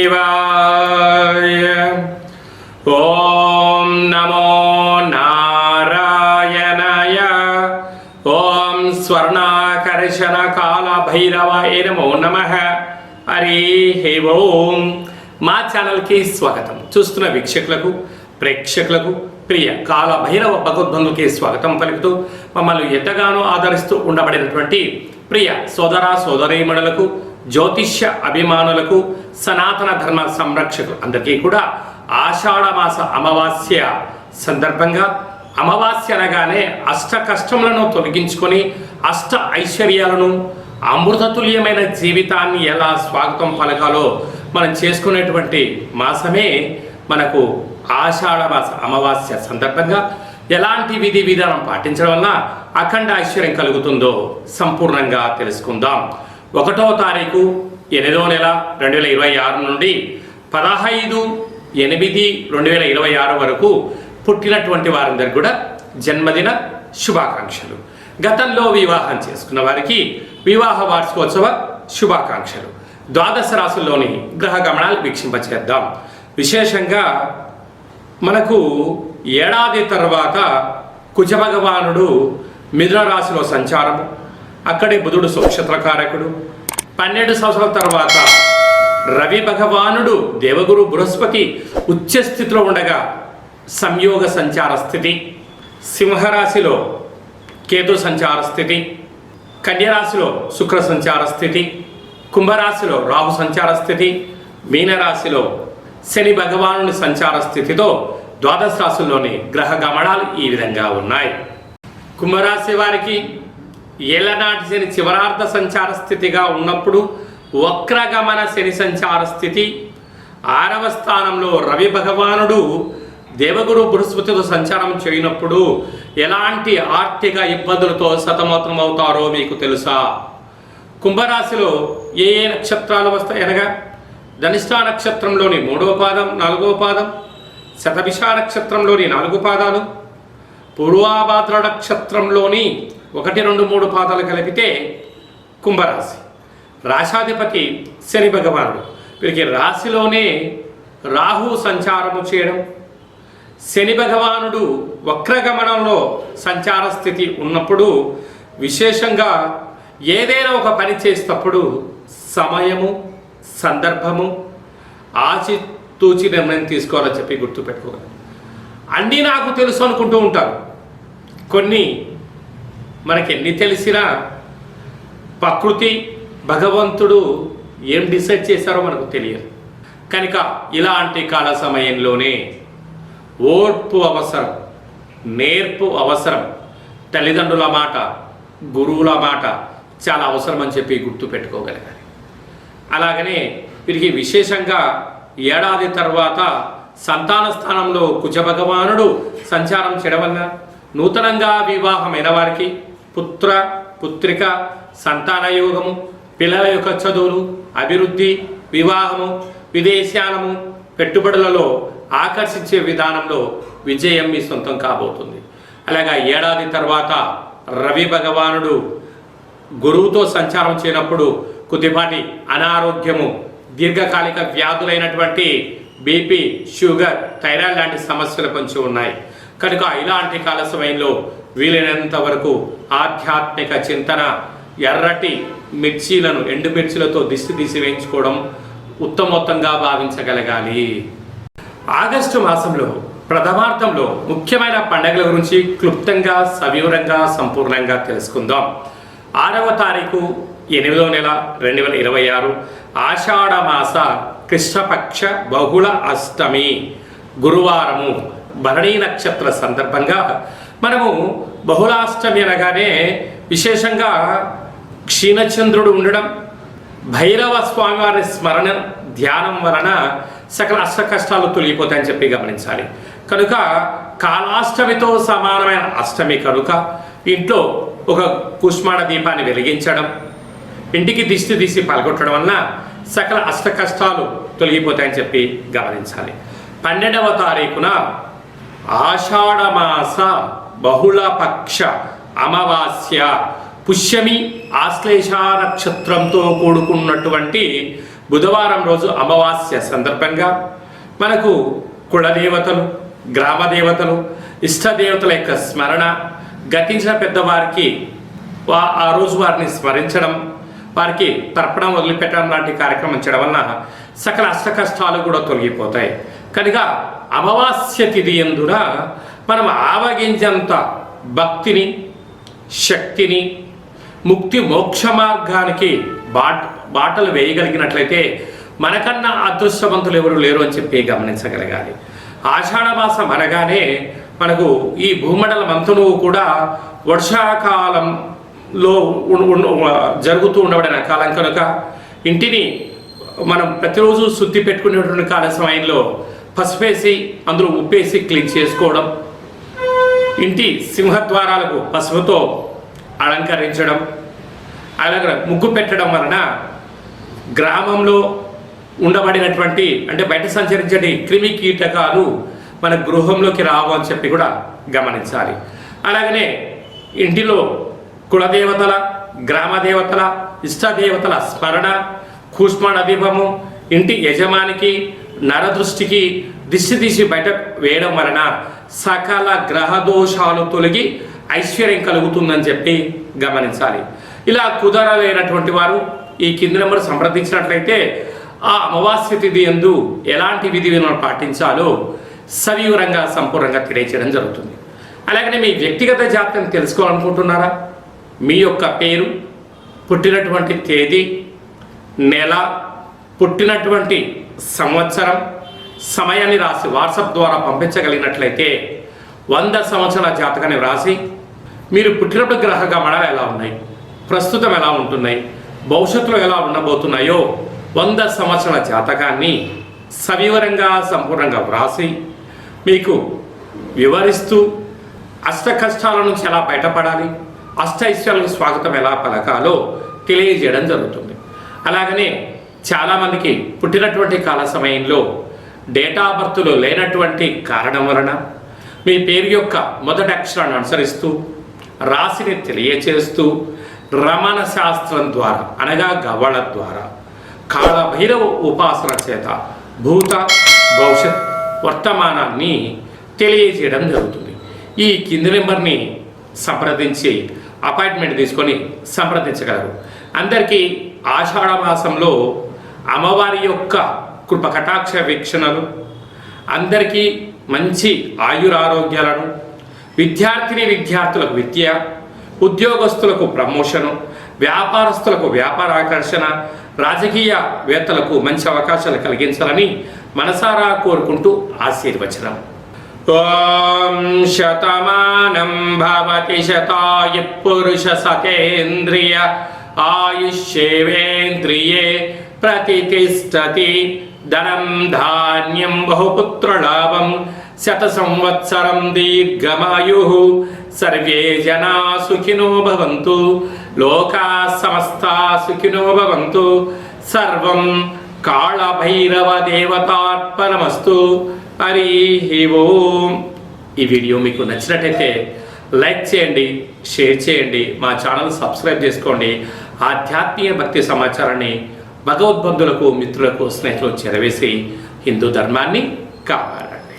శివాయ. ఓం నమో నారాయణాయ. ఓం స్వర్ణాకర్షణ కాల భైరవాయ నమో నమః. హరి ఓం. మా ఛానల్కి స్వాగతం. చూస్తున్న వీక్షకులకు ప్రేక్షకులకు ప్రియ కాల భైరవ భగవద్బంధుకి స్వాగతం పలుకుతూ మమ్మల్ని ఎంతగానో ఆదరిస్తూ ఉండబడినటువంటి ప్రియ సోదర సోదరీమణులకు, జ్యోతిష్య అభిమానులకు, సనాతన ధర్మ సంరక్షకులు అందరికీ కూడా ఆషాఢమాస అమావాస్య సందర్భంగా, అమావాస్య అనగానే అష్ట కష్టములను తొలగించుకొని అష్ట ఐశ్వర్యాలను, అమృతతుల్యమైన జీవితాన్ని ఎలా స్వాగతం పలకాలో మనం చేసుకునేటువంటి మాసమే మనకు ఆషాఢమాస అమావాస్య సందర్భంగా ఎలాంటి విధి విధానం పాటించడం వల్ల అఖండ ఐశ్వర్యం కలుగుతుందో సంపూర్ణంగా తెలుసుకుందాం. 1వ తారీఖు 8వ నెల 2026 నుండి 15/8/2026 వరకు పుట్టినటువంటి వారందరికీ కూడా జన్మదిన శుభాకాంక్షలు. గతంలో వివాహం చేసుకున్న వారికి వివాహ వార్షికోత్సవ శుభాకాంక్షలు. ద్వాదశ రాశుల్లోని గ్రహ గమనాలు వీక్షింపచేద్దాం. విశేషంగా మనకు ఏడాది తర్వాత కుజ భగవానుడు మిథున రాశిలో సంచారము, అక్కడే బుధుడు నక్షత్రకారకుడు. 12 సంవత్సరాల తర్వాత రవి భగవానుడు దేవగురు బృహస్పతి ఉచ్చస్థితిలో ఉండగా సంయోగ సంచార స్థితి, సింహరాశిలో కేతు సంచార స్థితి, కన్యరాశిలో శుక్ర సంచార స్థితి, కుంభరాశిలో రాహు సంచార స్థితి, మీనరాశిలో శని భగవానుని సంచార స్థితితో ద్వాదశ రాశుల్లోని గ్రహ గమనాలు ఈ విధంగా ఉన్నాయి. కుంభరాశి వారికి ఏలనాటి శని చివరార్ధ సంచార స్థితిగా ఉన్నప్పుడు వక్రగమన శని సంచార స్థితి, 6వ స్థానంలో రవి భగవానుడు దేవగురు బృహస్పతితో సంచారం చేయనప్పుడు ఎలాంటి ఆర్థిక ఇబ్బందులతో సతమతమవుతారో మీకు తెలుసా? కుంభరాశిలో ఏ నక్షత్రాలు వస్తాయి అనగా ధనిష్ఠ నక్షత్రంలోని 3వ పాదం, 4వ పాదం, శతభిష నక్షత్రంలోని 4 పాదాలు, పూర్వాభాద్ర నక్షత్రంలోని 1, 2, 3 పాదాలు కలిపితే కుంభరాశి. రాశాధిపతి శని భగవానుడు. వీరికి రాశిలోనే రాహు సంచారము చేయడం, శని భగవానుడు వక్రగమనంలో సంచార స్థితి ఉన్నప్పుడు విశేషంగా ఏదైనా ఒక పని చేసేటప్పుడు సమయము, సందర్భము ఆచితూచి నిర్ణయం తీసుకోవాలని చెప్పి గుర్తుపెట్టుకోవాలి. అన్నీ నాకు తెలుసు అనుకుంటూ ఉంటారు. కొన్ని మనకి ఎన్ని తెలిసినా ప్రకృతి భగవంతుడు ఏం డిసైడ్ చేశారో మనకు తెలియదు. కనుక ఇలాంటి కాల సమయంలోనే ఓర్పు అవసరం, నేర్పు అవసరం, తల్లిదండ్రుల మాట, గురువుల మాట చాలా అవసరం అని చెప్పి గుర్తుపెట్టుకోగలగాలి. అలాగనే వీరికి విశేషంగా ఏడాది తర్వాత సంతాన స్థానంలో కుజ భగవానుడు సంచారం చేయడం వల్ల నూతనంగా వివాహమైన వారికి పుత్ర పుత్రిక సంతాన యోగము, పిల్లల యొక్క చదువులు, అభివృద్ధి, వివాహము, విదేశాలము, పెట్టుబడులలో ఆకర్షించే విధానంలో విజయం మీ సొంతం కాబోతుంది. అలాగా ఏడాది తర్వాత రవి భగవానుడు గురువుతో సంచారం చేయనప్పుడు కొద్దిపాటి అనారోగ్యము, దీర్ఘకాలిక వ్యాధులైనటువంటి బీపీ, షుగర్, థైరాయిడ్ లాంటి సమస్యలు కొంచెం ఉన్నాయి. కనుక ఇలాంటి కాల సమయంలో వీలైనంత వరకు ఆధ్యాత్మిక చింతన, ఎర్రటి మిర్చీలను ఎండుమిర్చిలతో దిష్టి తీసి వేయించుకోవడం ఉత్తమోత్తంగా భావించగలగాలి. ఆగస్టు మాసంలో ప్రథమార్థంలో ముఖ్యమైన పండుగల గురించి క్లుప్తంగా, సవివరంగా, సంపూర్ణంగా తెలుసుకుందాం. 6వ తారీఖు 8వ నెల 2026 ఆషాఢమాస కృష్ణపక్ష బహుళ అష్టమి గురువారము, భరణీ నక్షత్ర సందర్భంగా మనము బహుళాష్టమి అనగానే విశేషంగా క్షీణచంద్రుడు ఉండడం, భైరవ స్వామివారి స్మరణ ధ్యానం వలన సకల అష్ట కష్టాలు తొలగిపోతాయని చెప్పి గమనించాలి. కనుక కాలాష్టమితో సమానమైన అష్టమి కనుక ఇంట్లో ఒక కుష్మాండ దీపాన్ని వెలిగించడం, ఇంటికి దిష్టి తీసి పలగొట్టడం వలన సకల అష్ట కష్టాలు తొలగిపోతాయని చెప్పి గమనించాలి. 12వ తారీఖున ఆషాఢమాస బహుళపక్ష అమావాస్య పుష్యమి ఆశ్లేష నక్షత్రంతో కూడుకున్నటువంటి బుధవారం రోజు అమావాస్య సందర్భంగా మనకు కులదేవతలు, గ్రామ దేవతలు, ఇష్టదేవతల యొక్క స్మరణ, గతించిన పెద్దవారికి ఆ రోజు వారిని స్మరించడం, వారికి తర్పణం వదిలిపెట్టడం లాంటి కార్యక్రమం చేయడం వలన సకల అష్ట కష్టాలు కూడా తొలగిపోతాయి. కనుక అమావాస్య తిథి యందున మనం ఆవగించంత భక్తిని, శక్తిని, ముక్తి మోక్ష మార్గానికి బాటలు వేయగలిగినట్లయితే మనకన్నా అదృష్టవంతులు ఎవరు లేరు అని చెప్పి గమనించగలగాలి. ఆషాఢమాసం అనగానే మనకు ఈ భూమండలం అంతను కూడా వర్షాకాలంలో జరుగుతూ ఉండబడిన కాలం కనుక ఇంటిని మనం ప్రతిరోజు శుద్ధి పెట్టుకునేటువంటి కాల సమయంలో పసుపేసి అందులో ఉప్పేసి క్లీన్ చేసుకోవడం, ఇంటి సింహద్వారాలకు పసుపుతో అలంకరించడం, అలాగే ముగ్గు పెట్టడం వలన గ్రామంలో ఉండబడినటువంటి అంటే బయట సంచరించే క్రిమి కీటకాలు మన గృహంలోకి రావు అని చెప్పి కూడా గమనించాలి. అలాగనే ఇంటిలో కులదేవతల, గ్రామ దేవతల, ఇష్టదేవతల స్మరణ, కూష్మాండ దీపము ఇంటి యజమానికి నరదృష్టికి దిష్టి తీసి బయట వేయడం వలన సకల గ్రహ దోషాలు తొలగి ఐశ్వర్యం కలుగుతుందని చెప్పి గమనించాలి. ఇలా కుదరలేనటువంటి వారు ఈ కింది నెంబర్ సంప్రదించినట్లయితే ఆ అమావాస్య తిథి యందు ఎలాంటి విధి విధానాలు పాటించాలో సవివరంగా సంపూర్ణంగా తెలియచేయడం జరుగుతుంది. అలాగనే మీ వ్యక్తిగత జాతకం తెలుసుకోవాలనుకుంటున్నారా? మీ యొక్క పేరు, పుట్టినటువంటి తేదీ, నెల, పుట్టినటువంటి సంవత్సరం, సమయాన్ని రాసి వాట్సాప్ ద్వారా పంపించగలిగినట్లయితే 100 సంవత్సరాల జాతకాన్ని వ్రాసి మీరు పుట్టినప్పుడు గ్రహ గమనాలు ఎలా ఉన్నాయి, ప్రస్తుతం ఎలా ఉంటున్నాయి, భవిష్యత్తులో ఎలా ఉండబోతున్నాయో 100 సంవత్సరాల జాతకాన్ని సవివరంగా సంపూర్ణంగా వ్రాసి మీకు వివరిస్తూ అష్ట కష్టాల నుంచి ఎలా బయటపడాలి, అష్ట ఐశ్వర్యాలకు స్వాగతం ఎలా పలకాలో తెలియజేయడం జరుగుతుంది. అలాగనే చాలామందికి పుట్టినటువంటి కాల సమయంలో డేటా ఆఫ్ బర్త్లో లేనటువంటి కారణం వలన మీ పేరు యొక్క మొదటి అక్షరాన్ని అనుసరిస్తూ రాశిని తెలియచేస్తూ రమణ శాస్త్రం ద్వారా అనగా గవ్వళ ద్వారా కాళభైరవ ఉపాసన చేత భూత భవిష్యత్ వర్తమానాన్ని తెలియజేయడం జరుగుతుంది. ఈ కింది నెంబర్ని సంప్రదించి అపాయింట్మెంట్ తీసుకొని సంప్రదించగలరు. అందరికీ ఆషాఢ మాసంలో అమ్మవారి యొక్క కృప కటాక్ష వీక్షణలు, అందరికీ మంచి ఆయురారోగ్యాలను, విద్యార్థులకు విద్య, ఉద్యోగస్తులకు ప్రమోషను, వ్యాపారస్తులకు వ్యాపార ఆకర్షణ, రాజకీయవేత్తలకు మంచి అవకాశాలు కలిగించాలని మనసారా కోరుకుంటూ ఆశీర్వచనం. ఓం శతమానం భవతి శతాయ పురుష సతేంద్రియ ఆయుష్యేవేంద్రియే ప్రతిష్టతి ధనం ధాన్యం బహుపుత్రలాభం శత సంవత్సరం దీర్ఘమాయు సర్వే జనా సుఖినో భవంతు లోకా సమస్తా సుఖినో భవంతు సర్వం కాళభైరవ దేవతార్పణమస్తు. హరి ఓం. ఈ వీడియో మీకు నచ్చినట్టయితే లైక్ చేయండి, షేర్ చేయండి, మా ఛానల్ సబ్స్క్రైబ్ చేసుకోండి. ఆధ్యాత్మిక భక్తి సమాచారాన్ని భగవద్బంధులకు, మిత్రులకు, స్నేహితులకు చేరవేసి హిందూ ధర్మాన్ని కాపాడండి.